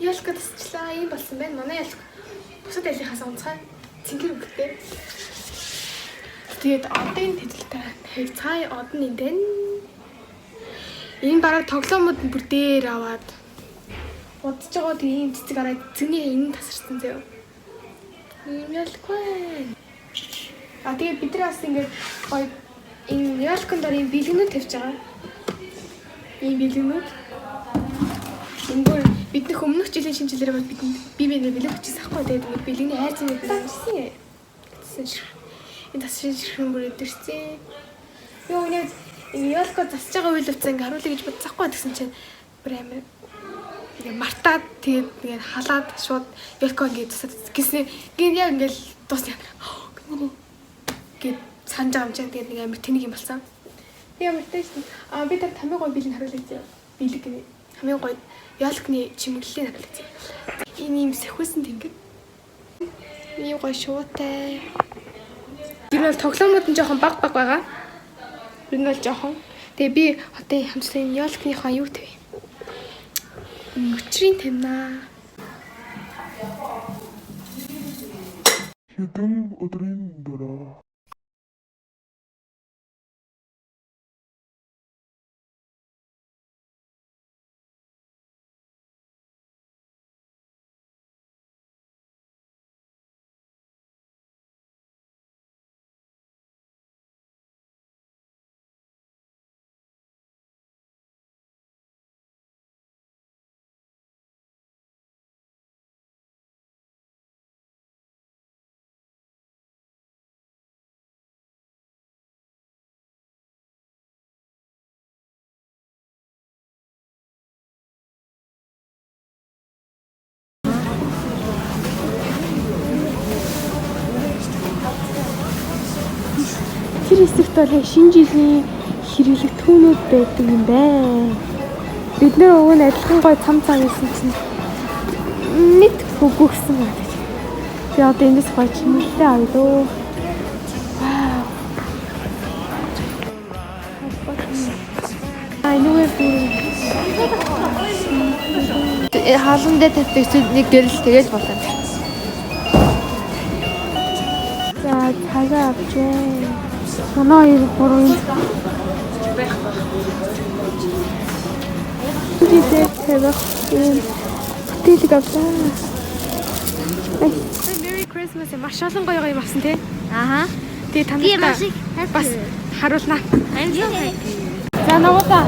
Ялка тасчлаа ийм болсон байна. Манай ялка бусад ялынхаас онцгой цэнгэр өнгөтэй. Тэгээд одын тэдэлтэй хаяг цай одны энэ тань. Энэ бараг тоглоомод бүр дээр аваад удаж байгаа тийм ийм цэцэг арай цэний энэ тасарсан заяа. Ийм ялкгүй. Тэгээд бид нар бас ингээд гоё энэ ялканд дор ийм бэлгэнүүд тавьж байгаа. Ийм бэлгэнүүд. Энгүүр бидний өмнөх жилийн шинжилээр бол би бэлэг хүчээс ахгүй тэгээд бэлгэний хайр цэнийг бичсэн. Энэ тасрын ширхэн бүр өдөрцээ. Юу нэг ялка засаж байгаа үйл явц ингээ харуулъя гэж бодсахгүй гэсэн чинь бүр амар ингээ мартаад тэгээд ингээ халаад шууд ялка ингээ засаад гиснэ. Гин яг ингээл дуусна. Гэт санаж байгаа юм чинь тэгээд нэг амар тэнийг юм болсон. Тэгээ амар тэйс би тэр хамгийн гоё бэлэг харуулъя гэж бэлэг гэнэ. Хамгийн гоё ялкны чимэглэлийн харуулъя. Энэ юм сэхвэсэн тэнгэр. Ийм гоё шуутай. Тэр бол тоглоомууд нь жоохон баг байгаа. Тэр нь бол жоохон. Тэгээ би одоо хамтлагийн ялкныхаа юу төв. Өчрийн тамнаа. Хэдэн өдрийн дараа Тэр хэсэгт бол шинэ жилийн хэрэглэгдэхүүнүүд байдаг юм байна. Бид нэр уг нь адилхан гой цам байсан чинь нэг хөгөөгсөн байна. Би одоо эндээс гой чимэглэлээ авъя лөө. Нүгээр хаалан дээр тавьдаг нэг гэрэл тэгэл болно. За цагаа авчээ. Манай 2 3 байх. Дидээ тавих бүтээлэг авлаа. Merry Christmas маш олон гоё юм авсан тий. Ааха. Тэгээ танаа бас харуулнаа. За ногота.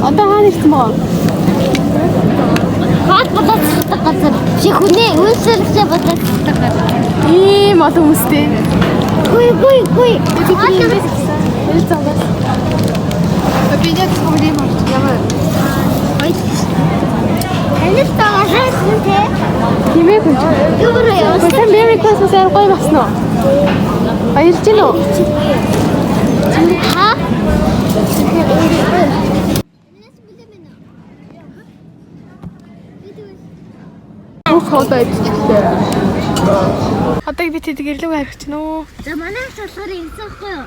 Одоо хаана ирсэн боо? Хаад бодох газар. Чи хүнээ үйлсэлцээ бодох газар. Ийм олон хүмүүстэй. Гуй. Эл цагаас. Би яг бүгдийг марч ямар. Танил таашаа тий. Химээ гэж. Юу вэ? Бүтэн Merry Christmas гоё болсон уу? Баярлж гинэ үү? Ха? Хоолой идчихлээ. Одоо би тэд гэрлэг харих чинь үү? За манай болохоор ингэсэхгүй юу?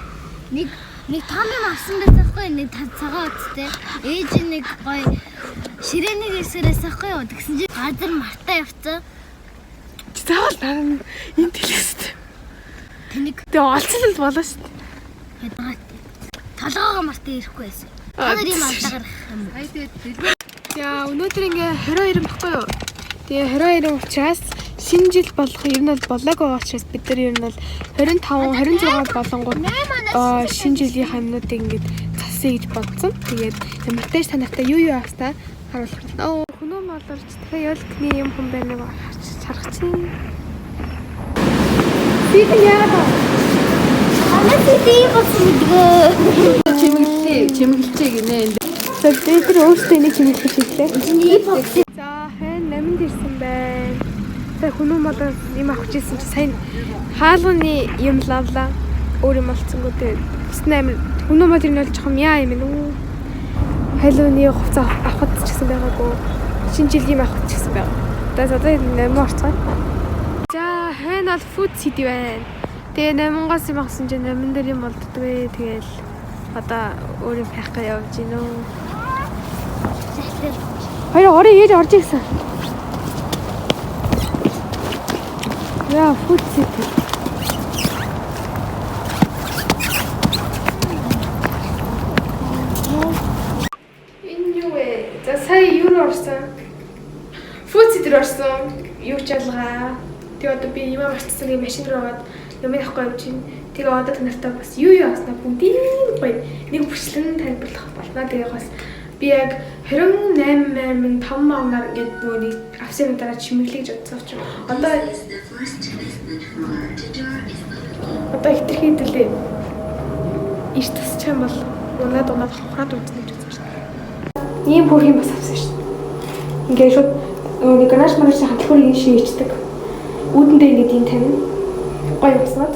Нэг том юм авсан байсаахгүй нэг цагаан үсттэй. Ээж нэг гоё ширээнийг ирсэрээсэхгүй юу? Тэгсэн чинь газар мартаа явцсан. Заавал наран энэ телест. Тэнийг Тэгээ олцсон л болоо шүү дээ. толгоогоо мартаа ирэхгүй байсан. Та нар юм алдагарах юм. Хай тэгээд За өнөөдөр ингээ 22 баггүй юу? Тэгээ 22 учраас шинэ жил болох ер нь бол болоогүй учраас бид нар ер нь бол 25 26 болонгууд шинэ жилийн юмнуудыг ингээд засъя гэж бодсон. Тэгээд монтаж танартай юу авснаа харуулах. Хүнөө молорч дахиад ялгны юм хүн байна нэг харах чинь. Бид яагаад Анасити болсон мэдгээ. Чимэглэлтэй гинэ. тэр өөртөө нэг юм хэлж ирлээ. Ипокси. За хэн намд ирсэн байна. Тэр хүнөө молоос юм авах гэсэн чи сайн хаалганы юм лавлаа. Өөр юм олцсонгүй тэгээд өснө амир хүнөө мод ирнэ болж байгаа юм яа юм уу. Халууны хувцас авахд ч гэсэн байгаагүй. Шинэ жилийн авахд ч гэсэн байгаа. Одоо нэмээ орцгоо. За хэн бол food city байна. Тэгээ 8-аас юм авсан чинь 8 дээр юм болддгүй. Тэгээл одоо өөр юм хайхгаа явж гинөө. Хоёр орой ээж орж ирсэн. Яа, food city. Энэ юу вэ? За сая юу орсон? Food city орсон. Юу ч ялгаа. Тэгээ одоо би юм авчихсан нэг машин руу аваад юм авахгүй явж байна. Тэгээ одоо танартай бас юу авснаа бүгдийг гоё нэг бүрчлэн тайлбарлах болно. Тэгээ бас би яг 28,500 мянгаар ингээд нөгөө нэг авсан дараа чимэглэж бодсон ч одоо ихтерхий дэлээ иш тасч юм бол унаад хохраад үзсэн гэж үзсэн шүү дээ. Ийм бүх юм бас авсан шүү дээ. Ингээд шууд нэг ганаш маргааш хамтлагын шийдчихдэг. Үүдэндээ ингээд юм тавина. Гоё юмсаад.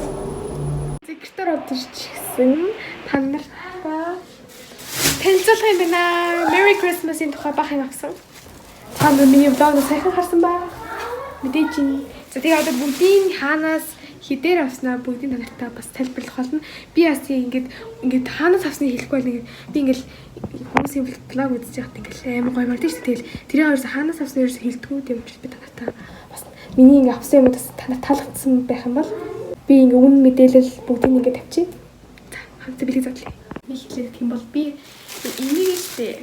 Секретар одож гисэн та нартай танилцуулах юм байна. Merry Christmas-ийн тухай бах юм авсан. Та миний влогноо сайхан харсан ба. Мэдээж чинь. За тэгээ одоо бүгдийн хаанаас хідээр авснаа бүгдийн танартай бас тайлбарлах болно. Би бас ингээд хаанаас авсныг хэлэхгүй бол би ингээд хүмүүсийн влог үзэж байхад ингээд амар гоё мартаж шүү дээ. Тэгэл тэрийн хоёроос хаанаас авснаа ерөөсө хэлдэггүй юм чи би танартай бас миний ингээд авсан юмудаас танарт таалагдсан байх юм бол би ингээ үнэн мэдээлэл бүгдийг ингээ тавьчих. За, хамт бэлэг задлаа. Би хэлэх юм бол би энийг штэ.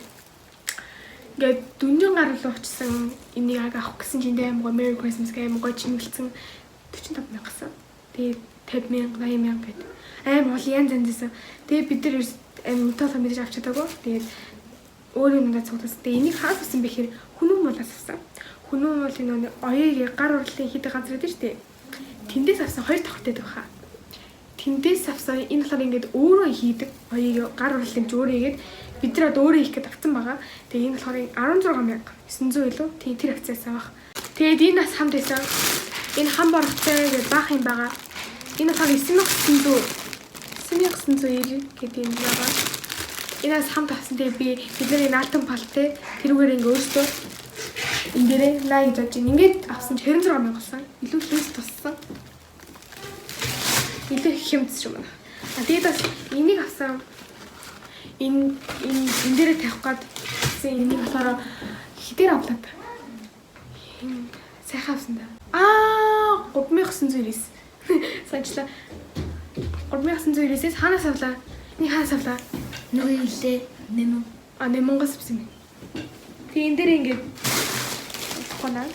Ингээ дүнгийн гар руу очсон энийг авах гэсэн чинь амар гоо Merry Christmas гэх амар гоо чимгэлцэн 45,000 гасан. Тэгээ 50,000, 80,000 гэдэг. Амар бол янз янзсэн. Тэгээ бид нар амар өтөөлө мэдээж авч чадаагүй. Тэгээд өөр юмдаа цугласан. Тэгээ энийг хаас авсан бэхээр хүнүү молоос авсан. Хүнүү мол энэ оёрын гар урлын хийдэг газар гэдэг штэ. Тэндээс авсан 2 давхртай байгаа. Тэндээс авсан энэ болохоор ингээд өөрөө хийдэг хоёрын гар урлын зөөрөө игээд бид нар одоо өөрөө хийх гэж авсан байгаа. Тэгээ энэ болохоор 16,900 илүү тэр акцаас авах. Тэгээд энэ бас хамт байсан. Энэ хам боргоцтой гэж баах юм байгаа. Энэ болохоор 9,990 гэдэг юм байгаа. Энэ бас хамт авсан. Тэгээ би бидний наалтан палтай тэрүүгээр ингээд өөртөө энэ дээрээ лайк гэж ингээд авсан 26,000 болсон. Илүү хэмс туссан. Илүү хэмс юм байна. Тэгээд бас энийг авсан. Энэ дээрээ тавих гээд энийг болохоор хідээр авлаа. Сайхан авсан да. 3,990. Санчлаа. 3,990-ээс хаанаас авлаа? Энийг хаанаас авлаа? Нөгөө юу лээ? Нэмэн. Нэмэнгээс авсан юм. Тэгээ энэ дээр ингээд гонаа.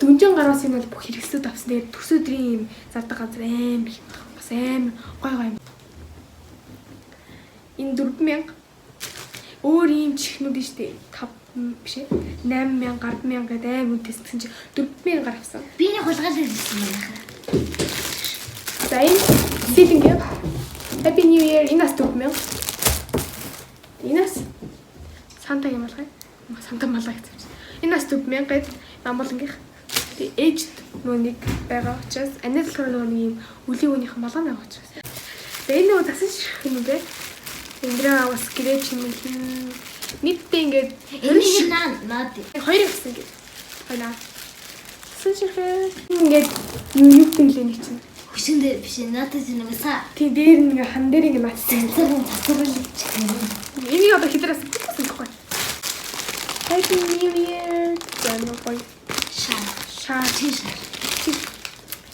Дүнжин гараас юм бол бүх хэрэгслүүд авсан. Тэгээд төс өдрийн юм зардаг газар амар их байна. Бас амар гой юм. Энэ 4,000 өөр юм чихнүүд нь штэ 5 биш ээ 8,000 10,000 гэдэг аим үнэтэйс гэсэн чи 4,000 гар авсан. Биний хулгайлал хийсэн байна. За энэ сэтинг Happy New Year инас 4,000. Инас Санта юм болгоо. Санта малгай гэж. Инас 4,000 гээд Намболонгийнх. Тэгээ ээж нөгөө нэг байгаа учраас анид болохоор нөгөө нэг юм үлийн өөнийх малгай байгаа учраас. Тэгээ энэ нөгөө засаж ширх юм бэ? Эндээ бас гэрээ чимэглэн нийтдээ ингээд Энэ наад. Хоёр гэсэн гээд. Хоёлаа. Засаж ширх ингээд юу гэдэг нэг чинь. Хөшин дээр биш надад зинэмсаа. Тийм дээр нэг хан дээр ингээд матсан. Цацрал. Энийг одоо хидраас гэсэн байхгүй. Happy New Year. Jangan Шаа.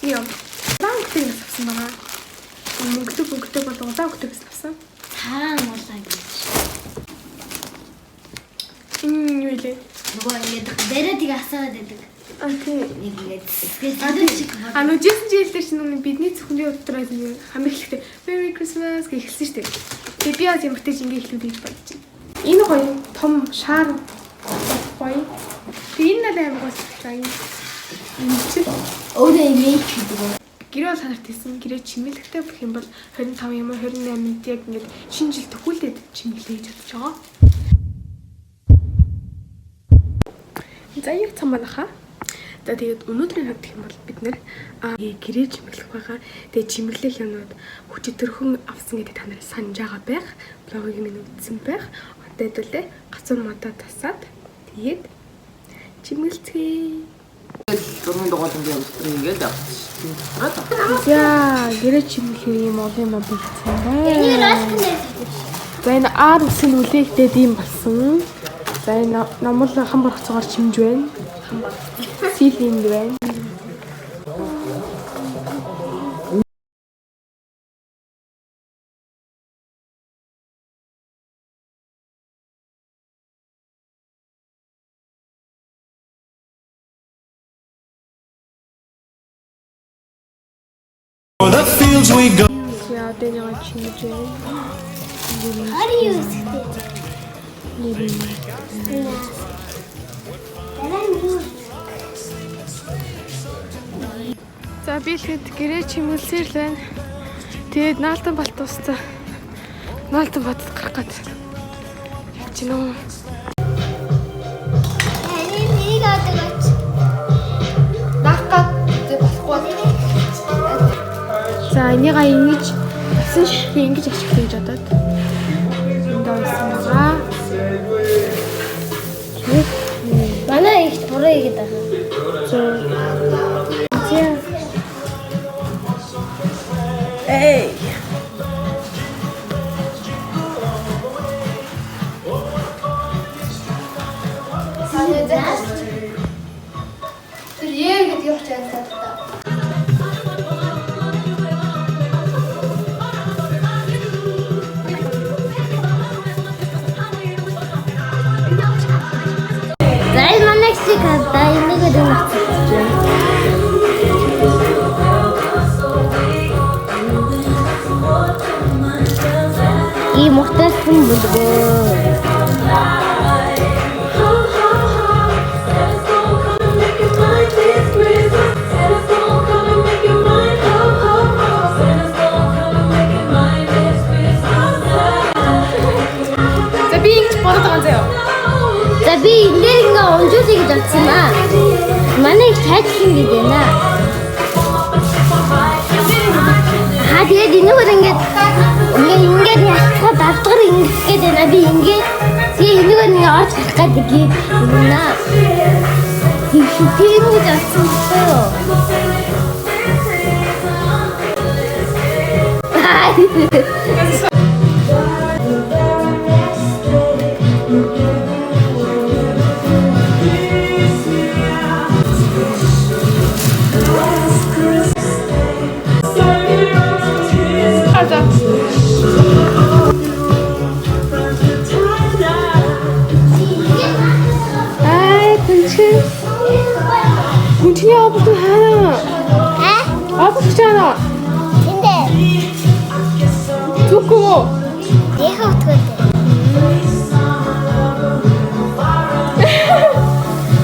Яа. Банктэй авсан байгаа. Мөнгөтэй бол удаантай авсан. Цаан болоо гэж. Юу вэ? байдаг. Дээрээ тийг асаад байдаг. Тийм. Нэг ингээд тэгээд Жисэн жил дээр чинь бидний зөвхөний өдрөөс хамгийн ихтэй Merry Christmas гэж хэлсэн шүү дээ. Тэгээ би бас ямар ч ингэ хэлүүд хийж бодож байна. Энэ гоё том шар гоё. Тэгээ энэ надад амар гоо. Энэ чинь өөрөө имэйк гэдэг. гэрээ бол санарт хэлсэн. Гэрээ чимэлэгтэй бүх юм бол 25 юм 28-нд яг ингээд шинэ жил төхүүлээд чимэглээ гэж бодож байгаа. За яг цам манайхаа. За тэгээд өнөөдрийн хавьд гэх юм бол бид нэр гэрээ чимэглэх байгаа. Тэгээд чимэглэх юмнууд хүчтөрхөн авсан гэдэг та нарыг санаж байгаа байх. Блогийг минь үзсэн байх. Одоо хэдүүлээ гацур модоо тасаад тэгээд чимэглэцгээе. Зургийн дугаал ингээд авчихсан. За гэрээ чимэглэх юм олон юм бэлдсэн Энийг байна. раскнэ. За энэ R үсгийн үлээгдээд ийм болсон. За энэ намуул хам борцоогоор чимж байна. Силийн байна. The fields we go. За одоо нэг чимж байна. Хари юу ихтэй. За би л хэд гэрээ чимэлсээр л байна. Тэгээд наалтан балт устаа. Наалтан бат гарах гээд. Явж гинөө. Энийг аваач. Нахгаад болохгүй. За энийга ингэж асан ширхэг ингэж ашиглах гэж бодоод. Энд ойсон байгаа. Манай ихт буруу игээд байгаа. Эй. Тэр яа гэдэг явж байгаа та. Зай манай шиг хадаа энийг гэдэг нь. Ийм мохтас хүн бүлгөө. За би ингэж бодож байгаа заяа. За би энэ ингээ унжуулъя гэж бодсон аа. Манай их хайчлан гэдэг байна. Тэгээд энэгээр ингээд яцгаад давтгар ингэж гээд байна. Би ингээд тэгээ энэгээр ингээ орж гарах гэдэг юм аа. Тийм гэж бодсон байна. Гүнчний обод хаана? Обод чана. Эндээ. Зүгөө. Яах вэ?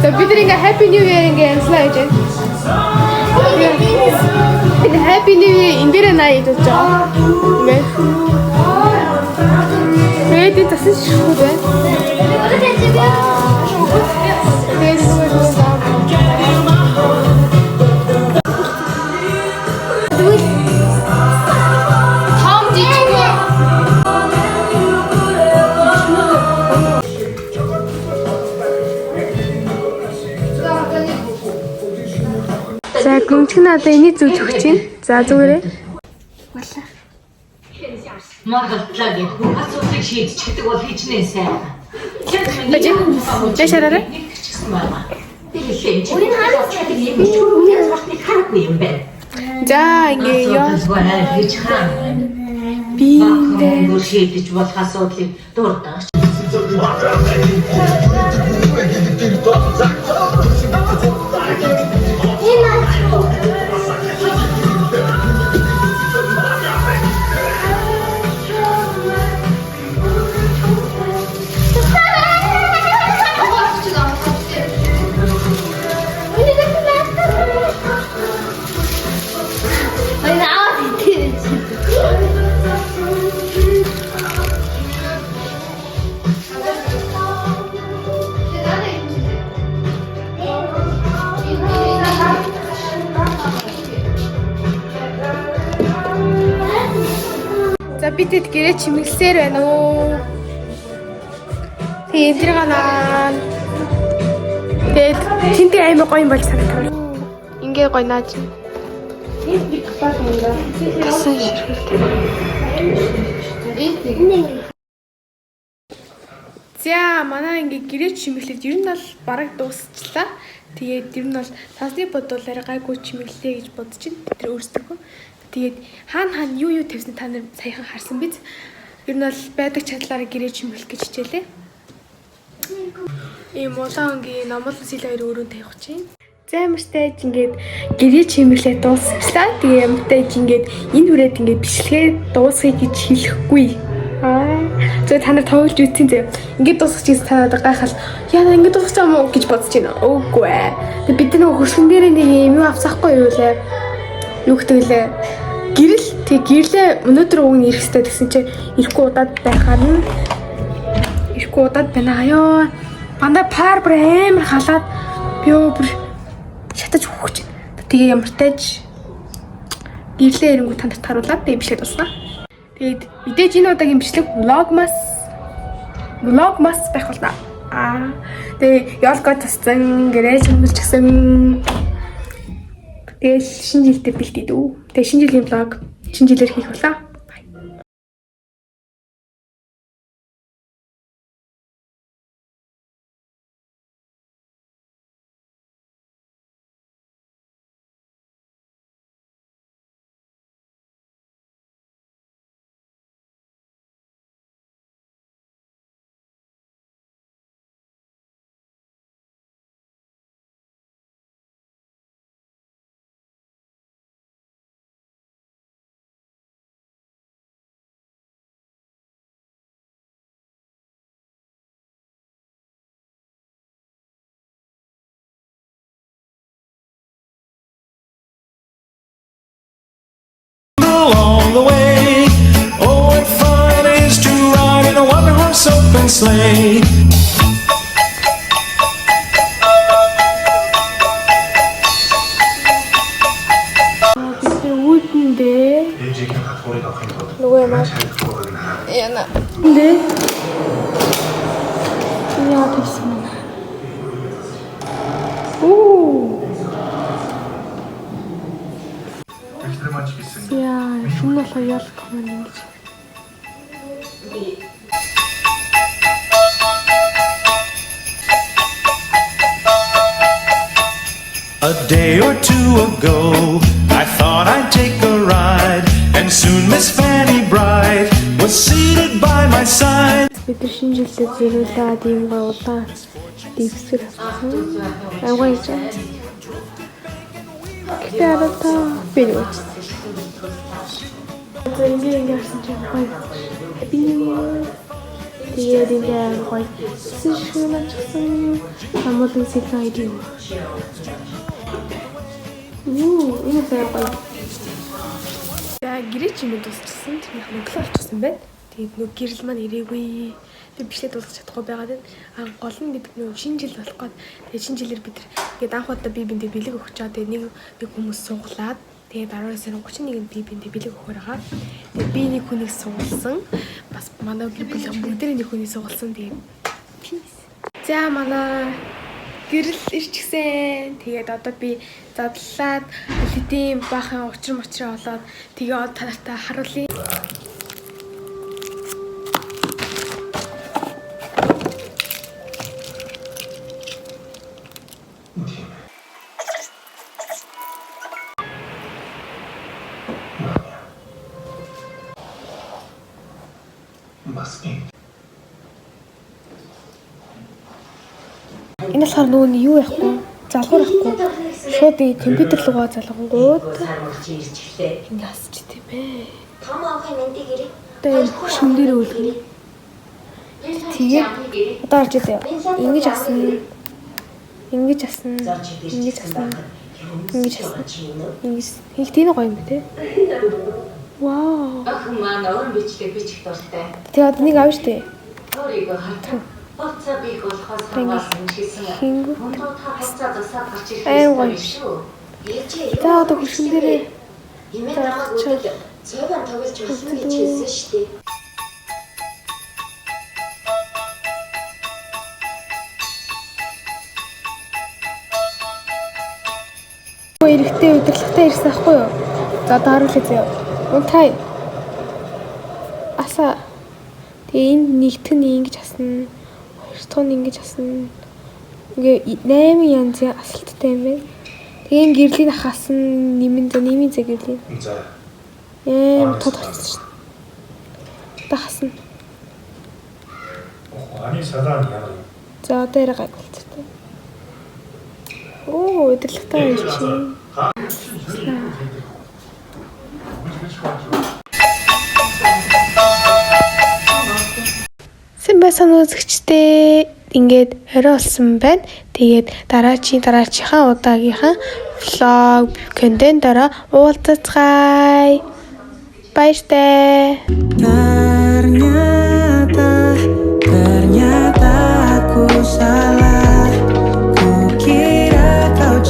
За бид нэг Happy New Year ингээ амслаа гэж байна. Энэ Happy New Year энэ дээр наа идэж байгаа. Ингээ. Мэдээ тасч шүү дээ. За гүнчг надаа энийг зүг өгч чинь. За зүгээрээ. Монголчуудын бүх асуудлыг шийдчихдэг бол хичнээн сайн. Яшаараа. Өөрийн хаалт чаддаг юм биш үү? Яагаад харахгүй юм бэ? За ингээ ёо. Хийж хаана? Би Бүр шийдэж болох асуудлыг дурдах. За бид хэд гэрээ чимэглсээр байна уу? Тэгээ энэ ганаа. Тэгээд тэнтэй аймаг гоё юм болж санагдав. Ингээ гоё нааж. За манай ингээ гэрээ чимэглээд ер нь бол бараг дуусчлаа. Тэгээд ер нь бол цаасны бодволоор гайгүй чимэглэлээ гэж бодож байна. Тэр өөрсдөө. Тэгээд хаана юу тавьсан та нар саяхан харсан биз? Ер нь бол байдаг чадлаараа гэрээ чимэглэх гэж хичээлээ. Ийм улаан өнгийн номлон сэл хоёр өрөөнд тавих чинь. За ямартай ингээд гэрээ чимэглээ дуусчлаа. Тэгээ ямартай ингээд энэ хүрээд ингээд бичлэгээ дуусгая гэж хэлэхгүй. Зөв та нар тоглож үтсэн зэ. Ингээд дуусчих та надад гайхал. Яа ингээд дуусчих юм уу гэж бодож байна. Үгүй ээ. Тэгээ бид нэг хөршин дээр нэг юм авсахгүй юу лээ. Юу гэхтгэлээ. Гэрэл тэг гэрлээ өнөөдөр уг нь ирэх хэрэгтэй гэсэн чинь ирэхгүй удаад байхаар нь ирэхгүй удаад байна аяа. Бандаа пар бүр амар халаад би бүр шатаж хөөгч. Тэгээ ямартайж гэрлээ ирэнгүү танд таруулаад би бичлэг дуусна. Тэгээд мэдээж энэ удаагийн бичлэг влогмас байх болно. Тэгээ ёлго тассан гэрээ чимгэлчихсэн. Тэгээд шинэ жилдээ бэлтээ дүү. Тэгээд шинэ жилийн влог шинэ жилээр хийх болоо. Along the way, oh, what fun it is to ride in a one-horse open sleigh. Нөгөө юм аа. Яна. Нэ. Яа тэгсэн юм. Яа, шин болохоо ялах юм ингэж. A day or two ago, I thought I'd take a ride, and soon Miss Fanny Bright was seated by my side. Бид шинэ жилдээ зэрүүлээд ийм гоола дивсгэр авсан. Ангойч. Кэрата бэлгэж. Ингээ харсан чинь гоё. Би тэгээд ингээ гоё. Сишгэнэчсэн амлын сэлайд юу. Энэ гоё. За гэрээ чимээ дуусчихсан. Тэр мөнгөлөө олчихсан байна. Тэгээд нөгөө гэрэл маань ирээгүй. Тэгээд бичлэг дуусгах чадахгүй байгаад байна. Гол нь бид нөгөө шинэ жил болох гээд тэгээд шинэ жилээр бид ингээд анх удаа бие биендээ бэлэг өгч чаа. Тэгээд нэг хүмүүс сууглаад тэгээд 12 сарын 31-нд бие биендээ бэлэг өгөхөр байгаа. Тэгээд би нэг хүнийг суулсан. Бас манай бүгдээ нэг хүнийг суулсан. Тэгээд за манай гэрэл ирчихсэн. Тэгээд одоо би задлаад хэдийн баахан учир мочроо олоод тэгээд та нартай харуулъя. Энэ болохоор нөгөө нь юу яахгүй? Залгуур яахгүй. Шууд ಈ компьютер руугаа залгангууд ингэ асч тийм ээ. Том авахын эндийг ирээ. Тэгээд хөшмөн дээр үлгэнэ. Тэгээд одоо орж идэ. Ингэж асан. Ингэж асан. Ингэж асан. Ингэж асан. Ингэж их тийм гоё юм бэ те. Вау. Ах маань өөр бичлэг бичих дуртай. Тэгээд одоо нэг авна штэ. Өөрийгөө хатах. Хоцоо бийг болохоос хамгаалсан гэсэн. Мондоо та хоцоо засаад гарч ирэх юм шүү. За одоо хөшмөн дээрээ Имэн намайг өдөр цайван тоглож болно гэж хэлсэн шүү дээ. Эрэхтэй удирдлагатай ирсэн ахгүй юу? За одоо харуулъя зөө. Унтай. Аса. Тэгээ энд нэгтгэн ингэж асна. Хоёр дахь нь ингэж асна. Ингээ 8 янзын асалттай юм байна. Тэгээ энэ гэрлийн ахасан нэмэн зэ гэрлийн. За. Тод гарсан шүү. Одоо хасна. 아니 사단 яа. За одоо яриа гайхалтай. Оо, удирдлагатай ирж чинь. Сайн үзэгчдээ ингээд орой болсон байна. Тэгээд дараачихаа удаагийнхаа влог контентаараа уулзцгаая. Баяртай.